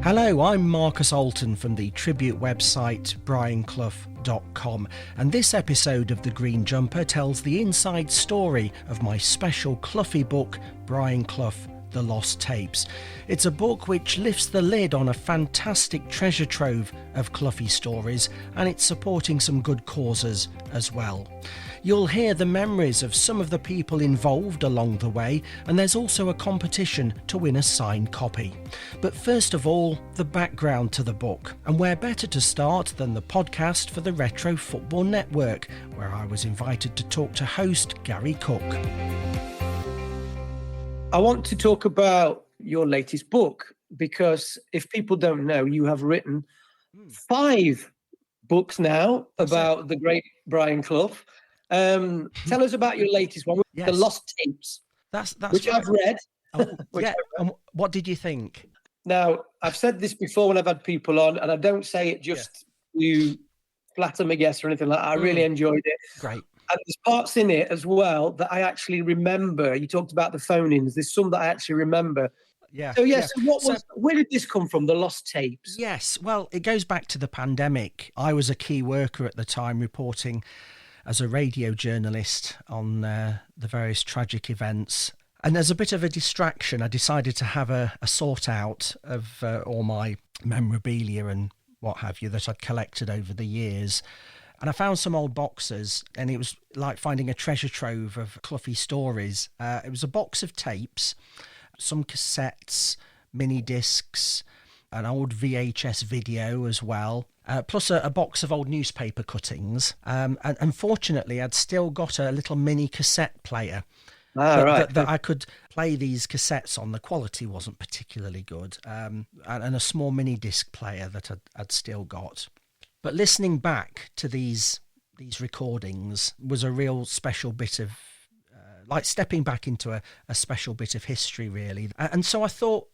Hello, I'm Marcus Alton from the tribute website brianclough.com, and this episode of The Green Jumper tells the inside story of my special Cloughie book, Brian Clough, The Lost Tapes. It's a book which lifts the lid on a fantastic treasure trove of Cloughie stories, and it's supporting some good causes as well. You'll hear the memories of some of the people involved along the way, and there's also a competition to win a signed copy. But first of all, the background to the book, and where better to start than the podcast for the Retro Football Network, where I was invited to talk to host Gary Cook. I want to talk about your latest book, because if people don't know, you have written 5 books now about the great Brian Clough. Tell us about your latest one, yes. The Lost Tapes, That's which right. I've read. Yeah. And what did you think? Now, I've said this before when I've had people on, and I don't say it just to flatter my guests or anything like that. I really enjoyed it. Great. And there's parts in it as well that I actually remember. You talked about the phone-ins. There's some that I actually remember. Yeah. So where did this come from, the Lost Tapes? Yes, well, it goes back to the pandemic. I was a key worker at the time, reporting as a radio journalist on the various tragic events. And as a bit of a distraction, I decided to have a sort out of all my memorabilia and what have you that I'd collected over the years. And I found some old boxes, and it was like finding a treasure trove of Cloughie stories. It was a box of tapes, some cassettes, mini discs, an old VHS video as well, plus a box of old newspaper cuttings. And unfortunately, I'd still got a little mini cassette player that I could play these cassettes on. The quality wasn't particularly good, and a small mini disc player that I'd still got. But listening back to these recordings was a real special bit of, like stepping back into a special bit of history, really. And so I thought,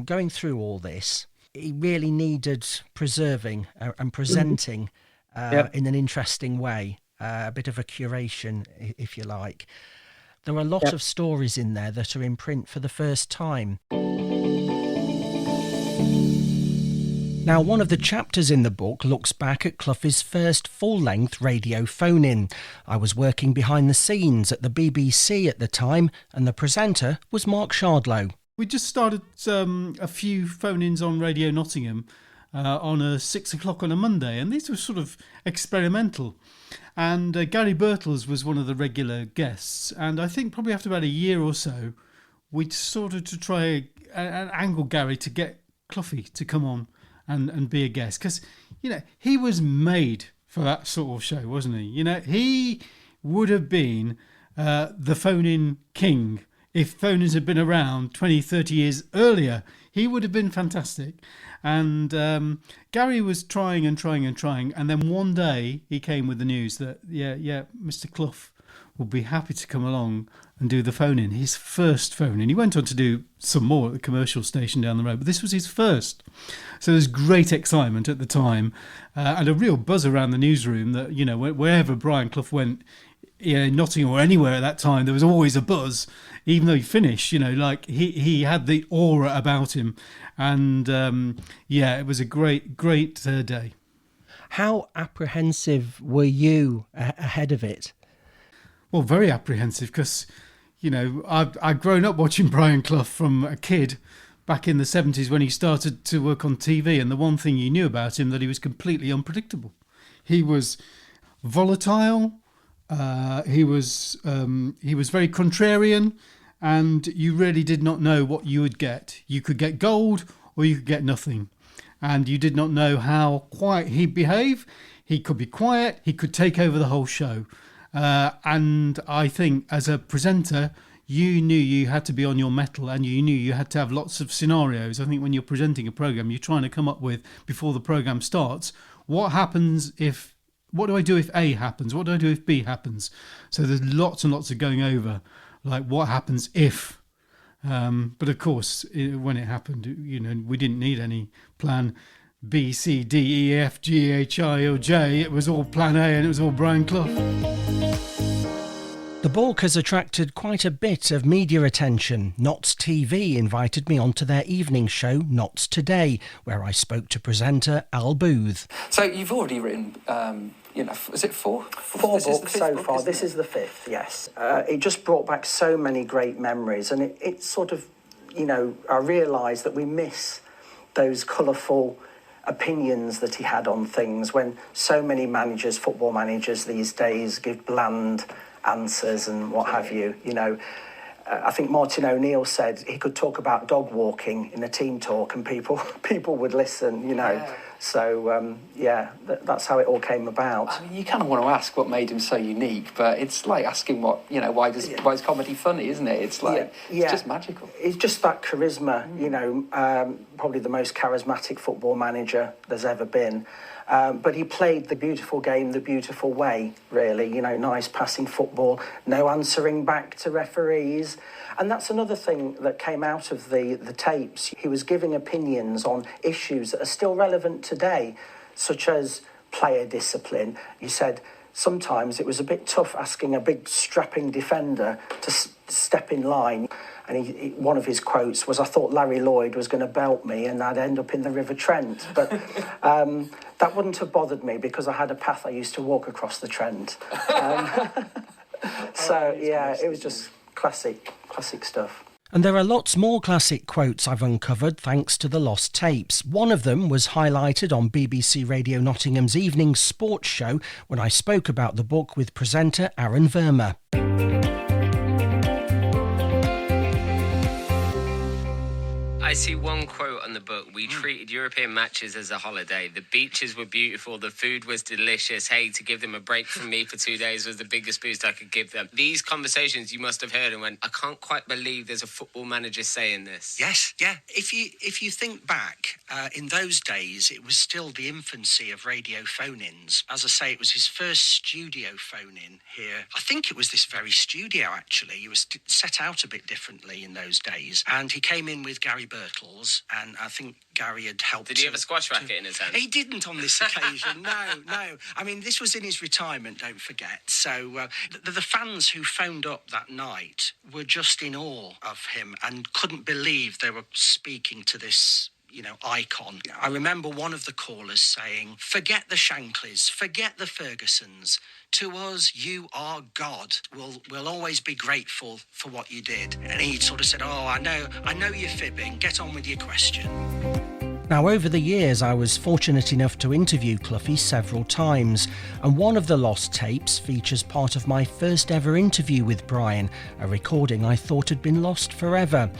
going through all this, it really needed preserving and presenting in an interesting way, a bit of a curation, if you like. There are a lot of stories in there that are in print for the first time. Now, one of the chapters in the book looks back at Cloughie's first full-length radio phone-in. I was working behind the scenes at the BBC at the time, and the presenter was Mark Shardlow. We just started a few phone-ins on Radio Nottingham on 6 o'clock on a Monday, and these were sort of experimental. And Gary Birtles was one of the regular guests, and I think probably after about a year or so, we started to try and angle Gary to get Cloughie to come on and be a guest, because he was made for that sort of show, wasn't he? He would have been the phone-in king if phone-ins had been around 20-30 years earlier. He would have been fantastic. And Gary was trying, and then one day he came with the news that Mr. Clough will be happy to come along and do the phone-in, his first phone-in. He went on to do some more at the commercial station down the road, but this was his first. So there's great excitement at the time, and a real buzz around the newsroom that, wherever Brian Clough went, Nottingham or anywhere at that time, there was always a buzz, even though he finished, he had the aura about him. And it was a great day. How apprehensive were you ahead of it? Well, very apprehensive, because, I've grown up watching Brian Clough from a kid back in the 70s when he started to work on TV. And the one thing you knew about him, that he was completely unpredictable. He was volatile. He was very contrarian, and you really did not know what you would get. You could get gold or you could get nothing. And you did not know how quiet he'd behave. He could be quiet. He could take over the whole show. And I think as a presenter, you knew you had to be on your mettle, and you knew you had to have lots of scenarios. I think when you're presenting a programme, you're trying to come up with, before the programme starts, what do I do if A happens? What do I do if B happens? So there's lots and lots of going over, like what happens if. But of course, when it happened, we didn't need any plan B, C, D, E, F, G, H, I or J. It was all plan A, and it was all Brian Clough. The book has attracted quite a bit of media attention. Notts TV invited me onto their evening show, Notts Today, where I spoke to presenter Al Booth. So you've already written, is it four? Four books so far. This is the fifth, yes. It just brought back so many great memories, and it sort of, I realised that we miss those colourful opinions that he had on things when so many managers, football managers these days, give bland answers and what have you. I think Martin O'Neill said he could talk about dog walking in a team talk and people would listen, Yeah. So, that's how it all came about. I mean, you kind of want to ask what made him so unique, but it's like asking why is comedy funny, isn't it? It's like, It's just magical. It's just that charisma, probably the most charismatic football manager there's ever been. But he played the beautiful game the beautiful way, really. Nice passing football, no answering back to referees. And that's another thing that came out of the tapes. He was giving opinions on issues that are still relevant today, such as player discipline. He said sometimes it was a bit tough asking a big strapping defender to step in line. And one of his quotes was, "I thought Larry Lloyd was going to belt me and I'd end up in the River Trent." But that wouldn't have bothered me because I had a path I used to walk across the Trent. It was just classic stuff. And there are lots more classic quotes I've uncovered thanks to the lost tapes. One of them was highlighted on BBC Radio Nottingham's evening sports show when I spoke about the book with presenter Aaron Verma. I see one quote on the book. We treated European matches as a holiday. The beaches were beautiful. The food was delicious. Hey, to give them a break from me for 2 days was the biggest boost I could give them. These conversations you must have heard and went, I can't quite believe there's a football manager saying this. Yes, yeah. If you think back, in those days, it was still the infancy of radio phone-ins. As I say, it was his first studio phone-in here. I think it was this very studio, actually. It was set out a bit differently in those days. And he came in with Gary Birtles, and I think Gary had helped. Did he have a squash racket in his hand? He didn't on this occasion, no. I mean, this was in his retirement, don't forget. So the fans who phoned up that night were just in awe of him and couldn't believe they were speaking to this icon. I remember one of the callers saying, "Forget the Shankleys, forget the Fergusons. To us, you are God. We'll always be grateful for what you did." And he sort of said, "Oh, I know you're fibbing. Get on with your question." Now, over the years, I was fortunate enough to interview Cloughie several times, and one of the lost tapes features part of my first ever interview with Brian, a recording I thought had been lost forever.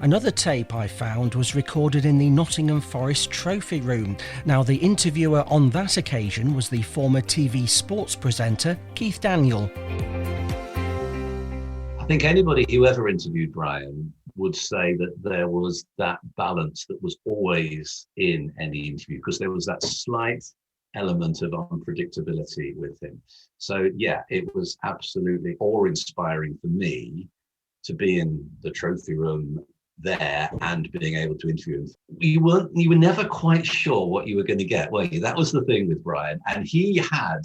Another tape I found was recorded in the Nottingham Forest Trophy Room. Now, the interviewer on that occasion was the former TV sports presenter, Keith Daniel. I think anybody who ever interviewed Brian would say that there was that balance that was always in any interview, because there was that slight element of unpredictability with him. So yeah, it was absolutely awe-inspiring for me to be in the trophy room there and being able to interview him. You were never quite sure what you were going to get, were you? That was the thing with Brian, and he had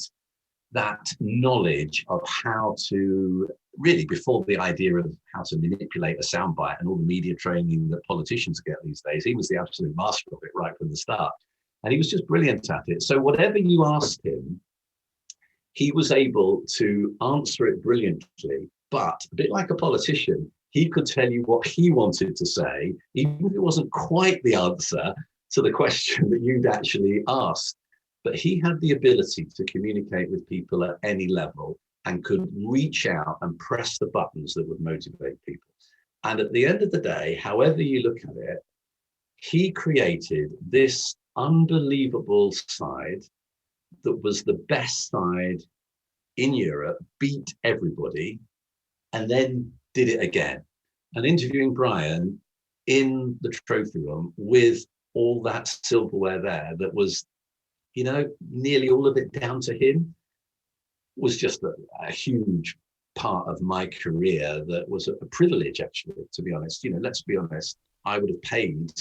that knowledge of how to really, before the idea of how to manipulate a soundbite and all the media training that politicians get these days, he was the absolute master of it right from the start. And he was just brilliant at it. So whatever you asked him, he was able to answer it brilliantly. But a bit like a politician, he could tell you what he wanted to say, even if it wasn't quite the answer to the question that you'd actually asked. But he had the ability to communicate with people at any level and could reach out and press the buttons that would motivate people. And at the end of the day, however you look at it, he created this unbelievable side that was the best side in Europe, beat everybody, and then did it again. And interviewing Brian in the trophy room with all that silverware there that was, nearly all of it down to him, was just a huge part of my career that was a privilege, actually, to be honest. Let's be honest, I would have paid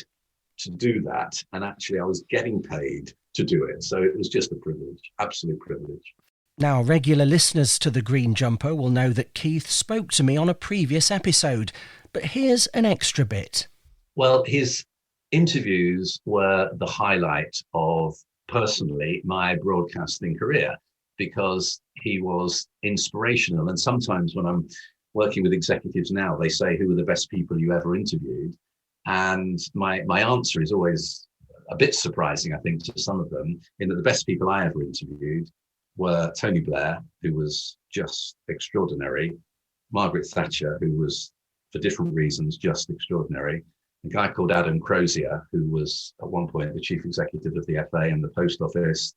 to do that, and actually I was getting paid to do it. So it was just a privilege, absolute privilege. Now, regular listeners to The Green Jumper will know that Keith spoke to me on a previous episode, but here's an extra bit. Well, his interviews were the highlight of, personally, my broadcasting career, because he was inspirational. And sometimes when I'm working with executives now, they say, who are the best people you ever interviewed? And my answer is always a bit surprising, I think, to some of them, in that the best people I ever interviewed were Tony Blair, who was just extraordinary, Margaret Thatcher, who was, for different reasons, just extraordinary, a guy called Adam Crozier, who was at one point the chief executive of the FA and the Post Office,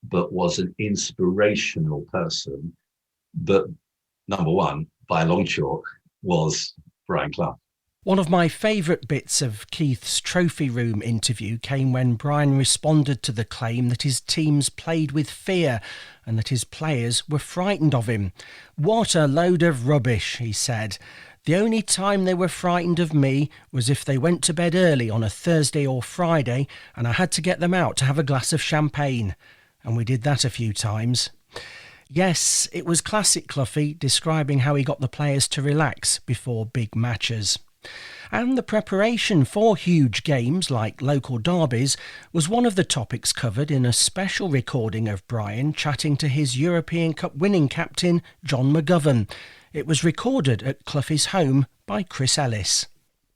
but was an inspirational person. But number one, by a long chalk, was Brian Clough. One of my favourite bits of Keith's Trophy Room interview came when Brian responded to the claim that his teams played with fear and that his players were frightened of him. "What a load of rubbish," he said. "The only time they were frightened of me was if they went to bed early on a Thursday or Friday and I had to get them out to have a glass of champagne. And we did that a few times." Yes, it was classic Cloughie describing how he got the players to relax before big matches. And the preparation for huge games like local derbies was one of the topics covered in a special recording of Brian chatting to his European Cup winning captain John McGovern. It was recorded at Cloughie's home by Chris Ellis.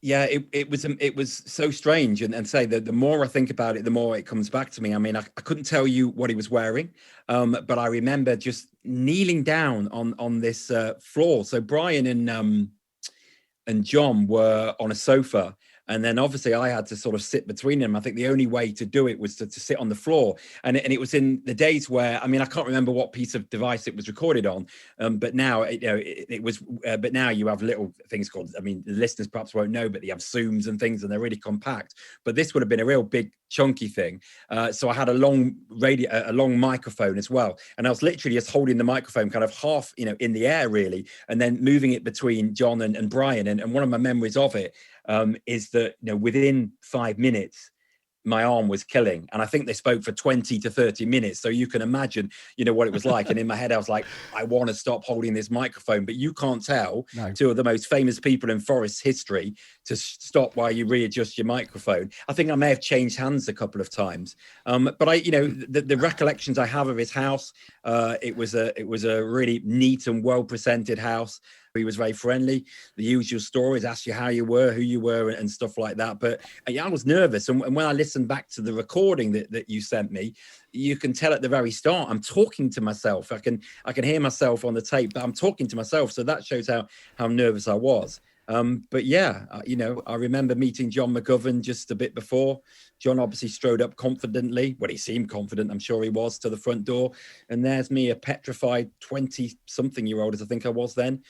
Yeah, it was so strange, and say that the more I think about it, the more it comes back to me. I mean, I couldn't tell you what he was wearing, but I remember just kneeling down on this floor. So Brian and John were on a sofa, and then obviously I had to sort of sit between them. I think the only way to do it was to sit on the floor, and it was in the days where, I mean, I can't remember what piece of device it was recorded on, but now it was. But now you have little things called, I mean, the listeners perhaps won't know, but you have Zooms and things, and they're really compact. But this would have been a real big chunky thing. So I had a long microphone as well, and I was literally just holding the microphone kind of half, in the air really, and then moving it between John and Brian. And one of my memories of it is that within 5 minutes my arm was killing, and I think they spoke for 20 to 30 minutes, so you can imagine what it was like. And in my head I was like, I want to stop holding this microphone, but you can't tell two of the most famous people in Forest's history to stop while you readjust your microphone. I think I may have changed hands a couple of times, but I the recollections I have of his house, it was a really neat and well presented house. He was very friendly. The usual stories, asked you how you were, who you were, and stuff like that. But I was nervous. And when I listened back to the recording that you sent me, you can tell at the very start, I'm talking to myself. I can hear myself on the tape, but I'm talking to myself. So that shows how nervous I was. But yeah, I remember meeting John McGovern just a bit before. John obviously strode up confidently. Well, he seemed confident, I'm sure he was, to the front door. And there's me, a petrified 20-something-year-old, as I think I was then,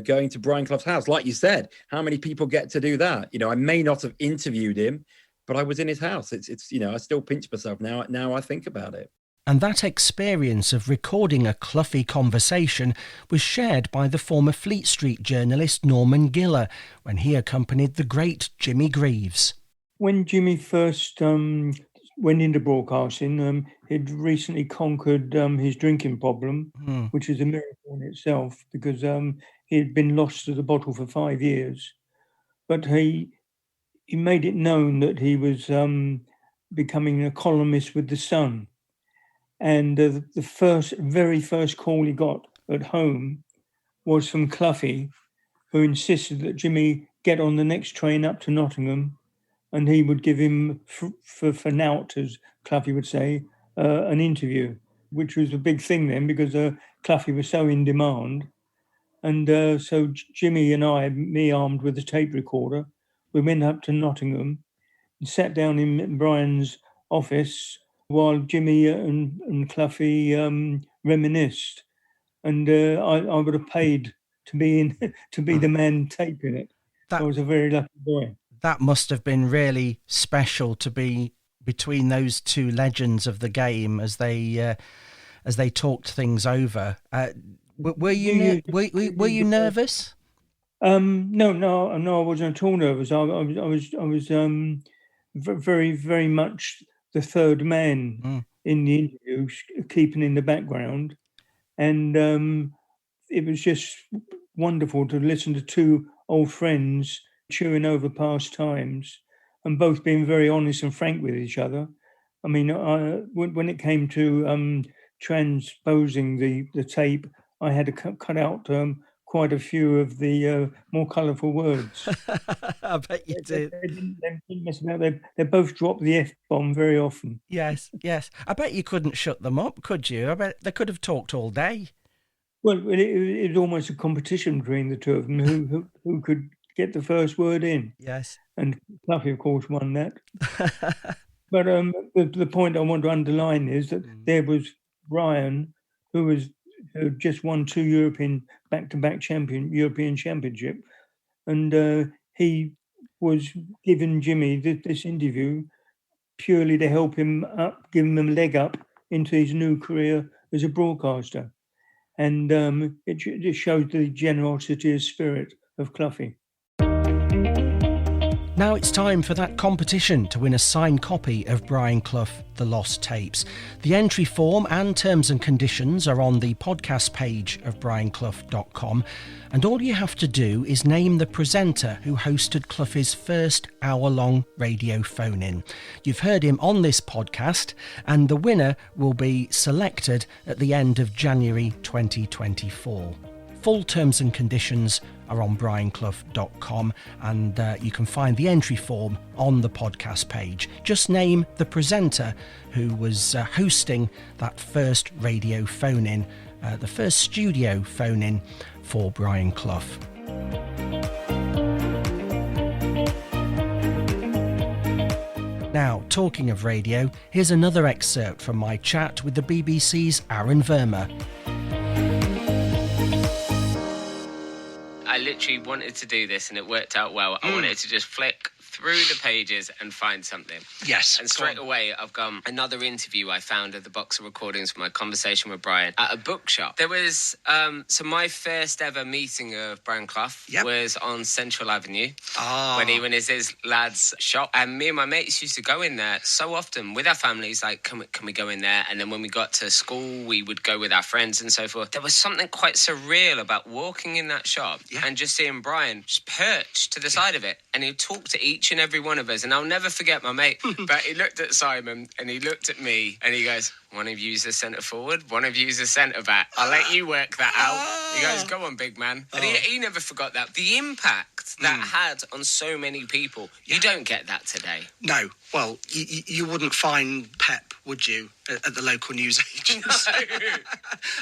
going to Brian Clough's house. Like you said, how many people get to do that? I may not have interviewed him, but I was in his house. It's I still pinch myself now I think about it. And that experience of recording a Cloughie conversation was shared by the former Fleet Street journalist Norman Giller when he accompanied the great Jimmy Greaves. When Jimmy first went into broadcasting, he'd recently conquered his drinking problem, which is a miracle in itself, because he had been lost to the bottle for 5 years. But he made it known that he was becoming a columnist with The Sun. And the very first call he got at home was from Cloughie, who insisted that Jimmy get on the next train up to Nottingham, and he would give him, for nout, as Cloughie would say, an interview, which was a big thing then because Cloughie was so in demand. And so Jimmy and I, me armed with a tape recorder, we went up to Nottingham and sat down in Brian's office while Jimmy and Cloughie reminisced, and I would have paid to be the man taping it. I was a very lucky boy. That must have been really special to be between those two legends of the game as they talked things over. Were you nervous? No, I wasn't at all nervous. I was very, very much the third man in the interview, keeping in the background. And it was just wonderful to listen to two old friends chewing over past times and both being very honest and frank with each other. I mean, when it came to transposing the tape, I had to cut out quite a few of the more colourful words. I bet you did. They didn't mess about. They both dropped the F-bomb very often. Yes. I bet you couldn't shut them up, could you? I bet they could have talked all day. Well, it was almost a competition between the two of them, who could get the first word in. Yes. And Cloughie, of course, won that. But the point I want to underline is that there was Brian, who just won 2 back-to-back European Championship, and he was giving Jimmy this interview purely to help him up, give him a leg up into his new career as a broadcaster. And it just showed the generosity of spirit of Cloughie. Now it's time for that competition to win a signed copy of Brian Clough, The Lost Tapes. The entry form and terms and conditions are on the podcast page of brianclough.com, and all you have to do is name the presenter who hosted Cloughie's first hour-long radio phone-in. You've heard him on this podcast, and the winner will be selected at the end of January 2024. Full terms and conditions are on brianclough.com, and you can find the entry form on the podcast page. Just name the presenter who was hosting that first radio phone-in, the first studio phone-in for Brian Clough. Now, talking of radio, here's another excerpt from my chat with the BBC's Aaron Verma. I literally wanted to do this and it worked out well. I wanted to just flick through the pages and find something. Yes. And straight away, I've gone another interview I found of the box of recordings from my conversation with Brian at a bookshop. There was, so my first ever meeting of Brian Clough was on Central Avenue when he went to his lad's shop. And me and my mates used to go in there so often with our families, like, can we go in there? And then when we got to school, we would go with our friends and so forth. There was something quite surreal about walking in that shop and just seeing Brian just perched to the side of it. And he'd talk to each and every one of us, and I'll never forget my mate, but he looked at Simon and he looked at me and he goes, one of you's a centre forward, one of you's a centre back. I'll let you work that out. He goes, go on, big man. And he never forgot that. The impact that had on so many people, you don't get that today. No. Well, you wouldn't find Pep, would you, at the local newsagents?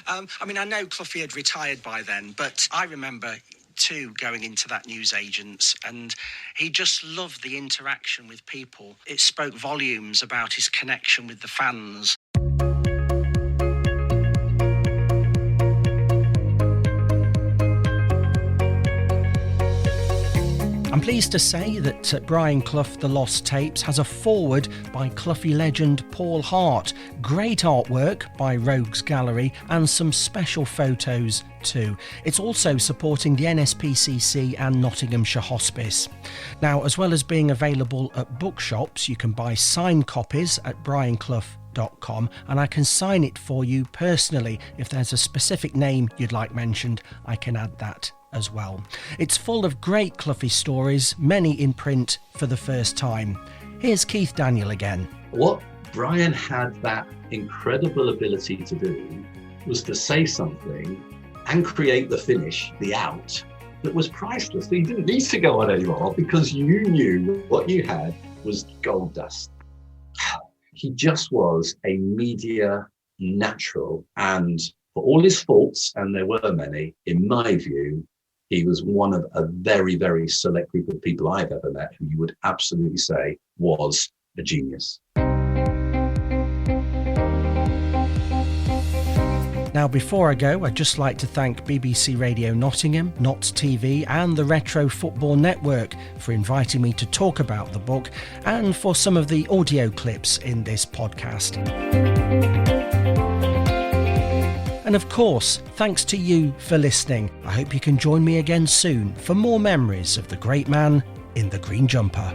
No. I mean, I know Cloughie had retired by then, but I remember too going into that newsagents, and he just loved the interaction with people. It spoke volumes about his connection with the fans. I'm pleased to say that Brian Clough, The Lost Tapes, has a foreword by Cloughie legend Paul Hart, great artwork by Rogues Gallery, and some special photos too. It's also supporting the NSPCC and Nottinghamshire Hospice. Now, as well as being available at bookshops, you can buy signed copies at brianclough.com, and I can sign it for you personally. If there's a specific name you'd like mentioned, I can add that as well. It's full of great Cloughie stories, many in print for the first time. Here's Keith Daniel again. What Brian had that incredible ability to do was to say something and create the finish, the out, that was priceless. You didn't need to go on anymore because you knew what you had was gold dust. He just was a media natural, and for all his faults, and there were many, in my view, he was one of a very, very select group of people I've ever met who you would absolutely say was a genius. Now, before I go, I'd just like to thank BBC Radio Nottingham, Notts TV and the Retro Football Network for inviting me to talk about the book and for some of the audio clips in this podcast. And of course, thanks to you for listening. I hope you can join me again soon for more memories of the great man in the green jumper.